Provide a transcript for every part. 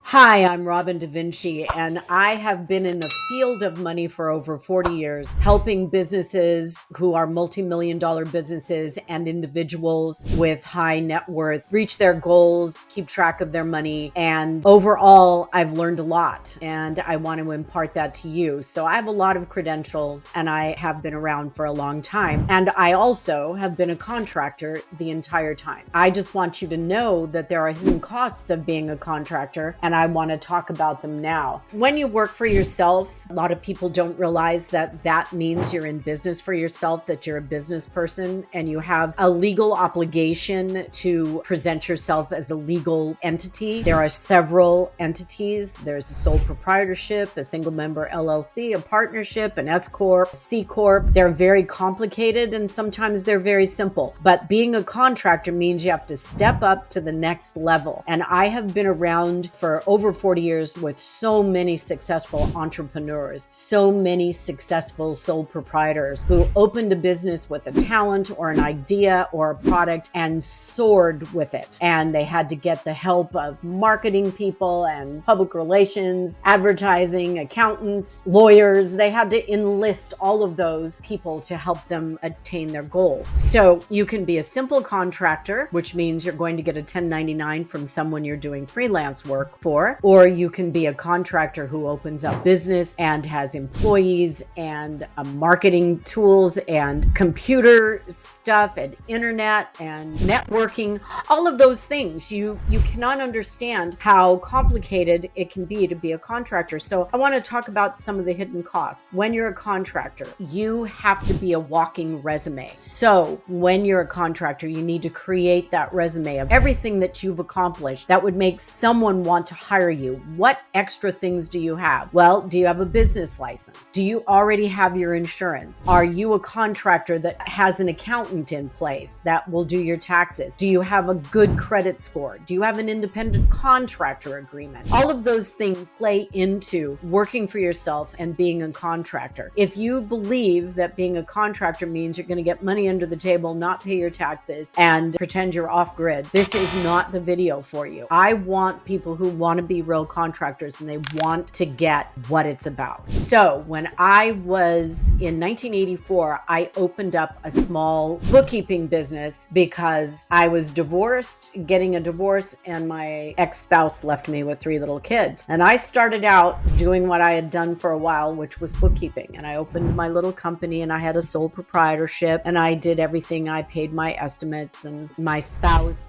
Hi, I'm Robin Da Vinci, and I have been in the field of money for over 40 years, helping businesses who are multi-million-dollar businesses and individuals with high net worth reach their goals, keep track of their money. And overall, I've learned a lot, and I want to impart that to you. So I have a lot of credentials, and I have been around for a long time. And I also have been a contractor the entire time. I just want you to know that there are hidden costs of being a contractor, and I want to talk about them now. When you work for yourself, a lot of people don't realize that that means you're in business for yourself, that you're a business person, and you have a legal obligation to present yourself as a legal entity. There are several entities. There's a sole proprietorship, a single member LLC, a partnership, an S Corp, C Corp. They're very complicated and sometimes they're very simple. But being a contractor means you have to step up to the next level. And I have been around for over 40 years with so many successful entrepreneurs, so many successful sole proprietors who opened a business with a talent or an idea or a product and soared with it. And they had to get the help of marketing people and public relations, advertising, accountants, lawyers. They had to enlist all of those people to help them attain their goals. So you can be a simple contractor, which means you're going to get a 1099 from someone you're doing freelance work for, or you can be a contractor who opens up business and has employees and marketing tools and computer stuff and internet and networking, all of those things. You cannot understand how complicated it can be to be a contractor. So I want to talk about some of the hidden costs. When you're a contractor, you have to be a walking resume. So when you're a contractor, you need to create that resume of everything that you've accomplished that would make someone want to hire you. What extra things do you have? Well, do you have a business license? Do you already have your insurance? Are you a contractor that has an accountant in place that will do your taxes? Do you have a good credit score? Do you have an independent contractor agreement? All of those things play into working for yourself and being a contractor. If you believe that being a contractor means you're going to get money under the table, not pay your taxes, and pretend you're off grid, this is not the video for you. I want people who want to be real contractors and they want to get what it's about. So when I was in 1984, I opened up a small bookkeeping business because I was divorced, getting a divorce, and my ex-spouse left me with 3 little kids. And I started out doing what I had done for a while, which was bookkeeping. And I opened my little company and I had a sole proprietorship and I did everything. I paid my estimates and my spouse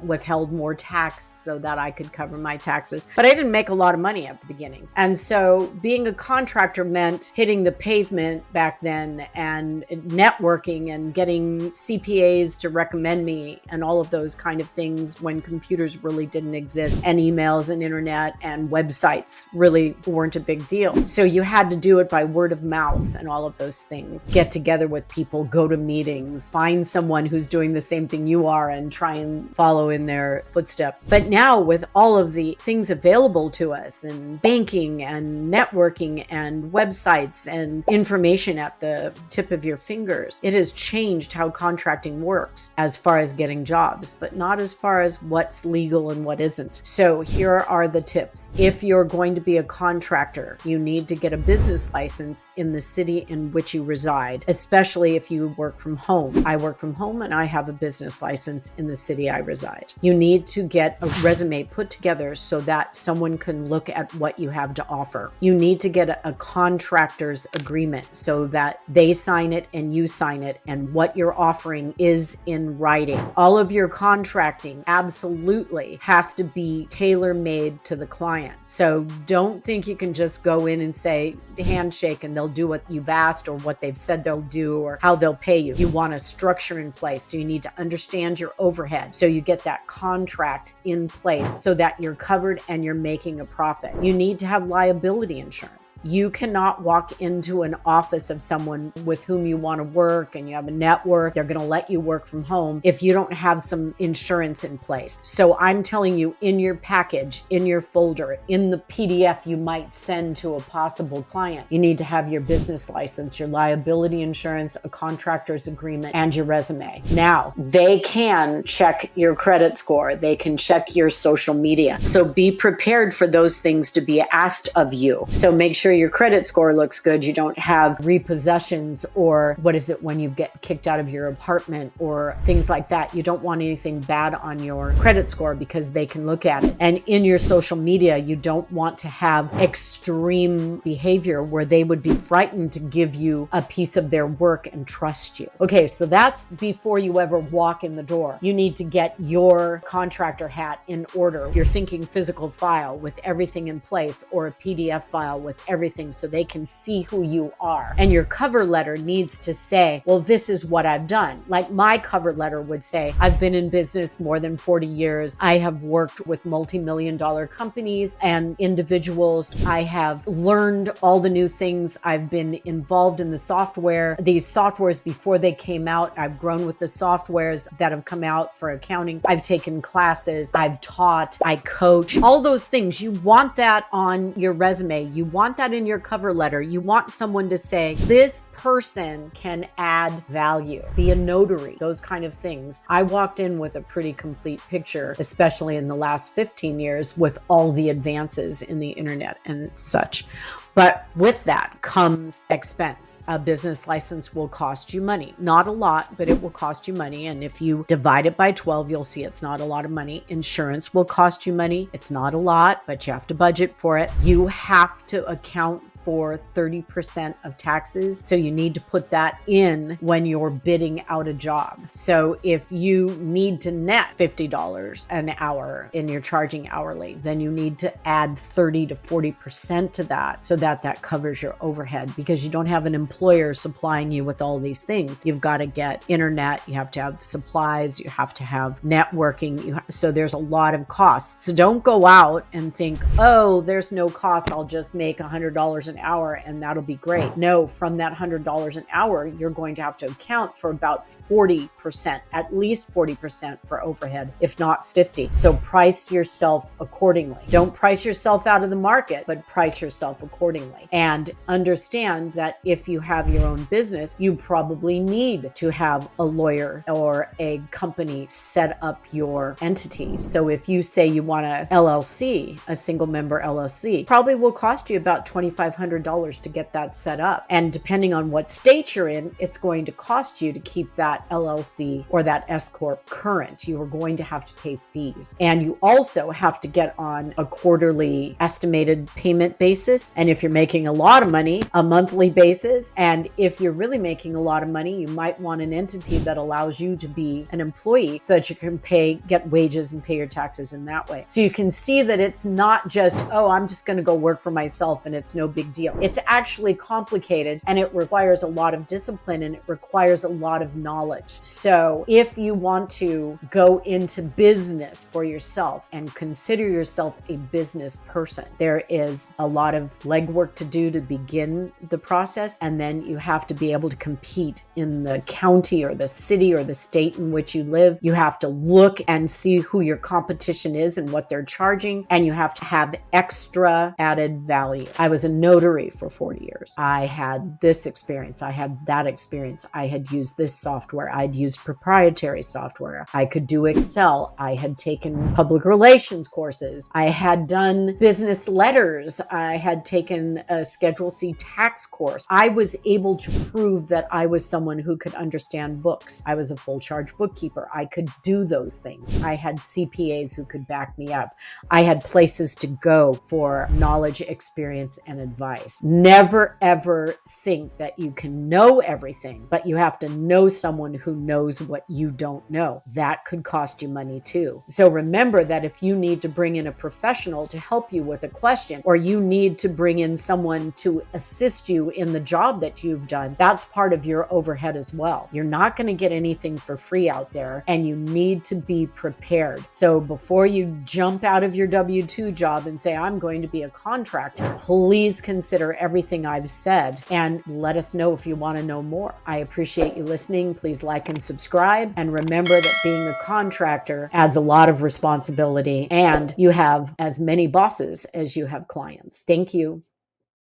withheld more tax so that I could cover my taxes. But I didn't make a lot of money at the beginning. And so being a contractor meant hitting the pavement back then and networking and getting CPAs to recommend me and all of those kind of things when computers really didn't exist and emails and internet and websites really weren't a big deal. So you had to do it by word of mouth and all of those things. Get together with people, go to meetings, find someone who's doing the same thing you are and try and follow in their footsteps. But now with all of the things available to us and banking and networking and websites and information at the tip of your fingers, it has changed how contracting works as far as getting jobs, but not as far as what's legal and what isn't. So here are the tips. If you're going to be a contractor, you need to get a business license in the city in which you reside, especially if you work from home. I work from home and I have a business license in the city I reside. You need to get a resume put together so that someone can look at what you have to offer. You need to get a contractor's agreement so that they sign it and you sign it and what you're offering is in writing. All of your contracting absolutely has to be tailor-made to the client. So don't think you can just go in and say handshake and they'll do what you've asked or what they've said they'll do or how they'll pay you. You want a structure in place. So you need to understand your overhead. So you get that contract in place so that you're covered and you're making a profit. You need to have liability insurance. You cannot walk into an office of someone with whom you want to work and you have a network. They're going to let you work from home if you don't have some insurance in place. So I'm telling you, in your package, in your folder, in the PDF you might send to a possible client, you need to have your business license, your liability insurance, a contractor's agreement, and your resume. Now, they can check your credit score. They can check your social media. So be prepared for those things to be asked of you. So make sure your credit score looks good. You don't have repossessions, or what is it when you get kicked out of your apartment or things like that. You don't want anything bad on your credit score because they can look at it. And in your social media, you don't want to have extreme behavior where they would be frightened to give you a piece of their work and trust you. Okay, so that's before you ever walk in the door. You need to get your contractor hat in order. You're thinking physical file with everything in place, or a PDF file with everything so they can see who you are. And your cover letter needs to say, well, this is what I've done. Like my cover letter would say, I've been in business more than 40 years. I have worked with multi-million-dollar companies and individuals. I have learned all the new things. I've been involved in the software. These softwares, before they came out, I've grown with the softwares that have come out for accounting. I've taken classes, I've taught, I coach, all those things. You want that on your resume. You want that in your cover letter. You want someone to say, this person can add value, be a notary, those kind of things. I walked in with a pretty complete picture, especially in the last 15 years with all the advances in the internet and such. But with that comes expense. A business license will cost you money. Not a lot, but it will cost you money. And if you divide it by 12, you'll see it's not a lot of money. Insurance will cost you money. It's not a lot, but you have to budget for it. You have to account for 30% of taxes. So you need to put that in when you're bidding out a job. So if you need to net $50 an hour and you're charging hourly, then you need to add 30 to 40% to that so that that covers your overhead, because you don't have an employer supplying you with all these things. You've got to get internet, you have to have supplies, you have to have networking. So there's a lot of costs. So don't go out and think, oh, there's no cost. I'll just make $100 an hour and that'll be great. No, from that $100 an hour, you're going to have to account for about 40%, at least 40% for overhead, if not 50. So price yourself accordingly. Don't price yourself out of the market, but price yourself accordingly. And understand that if you have your own business, you probably need to have a lawyer or a company set up your entity. So if you say you want a LLC, a single member LLC, probably will cost you about $2,500 to get that set up. And depending on what state you're in, it's going to cost you to keep that LLC or that S Corp current. You are going to have to pay fees. And you also have to get on a quarterly estimated payment basis. And if you're making a lot of money, a monthly basis. And if you're really making a lot of money, you might want an entity that allows you to be an employee so that you can get wages and pay your taxes in that way. So you can see that it's not just, oh, I'm just going to go work for myself and it's no big deal. It's actually complicated, and it requires a lot of discipline, and it requires a lot of knowledge. So if you want to go into business for yourself and consider yourself a business person, there is a lot of legwork to do to begin the process. And then you have to be able to compete in the county or the city or the state in which you live. You have to look and see who your competition is and what they're charging. And you have to have extra added value. I was a notary for 40 years. I had this experience. I had that experience. I had used this software. I'd used proprietary software. I could do Excel. I had taken public relations courses. I had done business letters. I had taken a Schedule C tax course. I was able to prove that I was someone who could understand books. I was a full charge bookkeeper. I could do those things. I had CPAs who could back me up. I had places to go for knowledge, experience, and advice. Never, ever think that you can know everything, but you have to know someone who knows what you don't know. That could cost you money too. So remember that if you need to bring in a professional to help you with a question, or you need to bring in someone to assist you in the job that you've done, that's part of your overhead as well. You're not going to get anything for free out there, and you need to be prepared. So before you jump out of your W-2 job and say, I'm going to be a contractor, please consider reconsider everything I've said and let us know if you want to know more. I appreciate you listening. Please like and subscribe. And remember that being a contractor adds a lot of responsibility, and you have as many bosses as you have clients. Thank you.